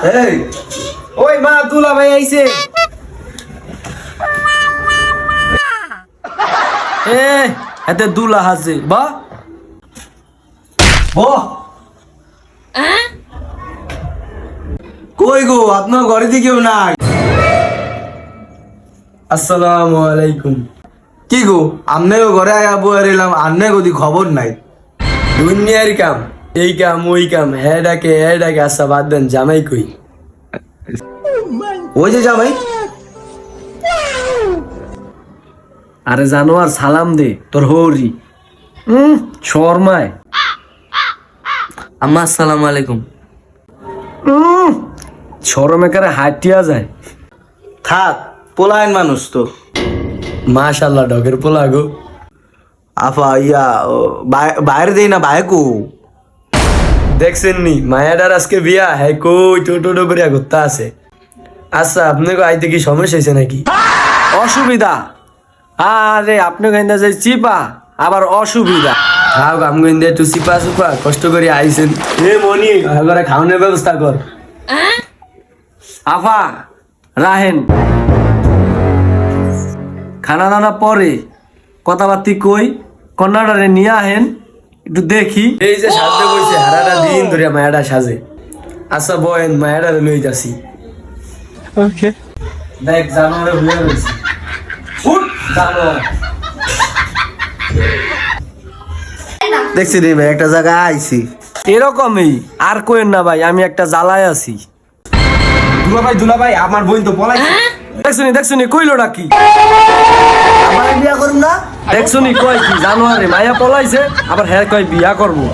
এই ওই মা দুলা ভাই আইছে। এতে দুলা হাসে বা কই গো আপনার ঘরে দিয়ে কেউ নাই? আসসালামু আলাইকুম। কি গো আমনেও ঘরে আয়া বয়ে এলাম, আন্নে গদি খবর নাই। দুনিয়ার কাম, এই কাম ওই কাম, হ্যাঁ ডাকে আচ্ছা বাদ দেন, জামাই কই? ওই যে জামাই। আরে জানোয়ার সালাম দে তোর হরি। শর্মায়। আম্মা আসসালামু আলাইকুম। শরমে কারে হাঁটিয়া যায়। থাক, পোলায়ন মানুষ তো। মাশাল্লাহ ডগের পোলা গো। আফা ইয়া বাইরে দেই না বাইকো। দেখছেন নি মায়াডার আজকে বিয়া, হ্যাঁ কই টোটো করিয়া ঘুরতে আছে। আচ্ছা আপনাকে আইতে কি সমস্যা হয়েছে নাকি? অসুবিধা? আরে আপনি গাইন্দা যাই চিপা আবার অসুবিধা। খাও গাম গাইন্দা একটু চিপা চুপা কষ্ট করে আইছেন। এ মনি ঘরে খাওয়ানোর ব্যবস্থা কর। আফা রাহেন, খানা দানা পরে কথাবার্তি কই, কন্যাটারে নিয়ে আহেন একটু দেখি। এই যে সাজতে বইছে হারাটা দিন ধরে মায়াটা সাজে। আচ্ছা বয়েন মায়াটারে লই যাচ্ছি। ওকে দেখ জানোয়ারে ভুলে গেছি। জানোয়ার দেখছি রে ভাই, একটা জায়গায় আইছি। এরকমই আর কোয়েন না ভাই, আমি একটা জ্বালায় আছি। দুলা ভাই আমার বোন তো পলাইছে। দেখছুনি কইলোটা কি? আমার বিয়া করুন না। দেখছুনি কয় কি জানোয়ারে মায়া পলাইছে, আবার হ্যাঁ কয় বিয়া করবো।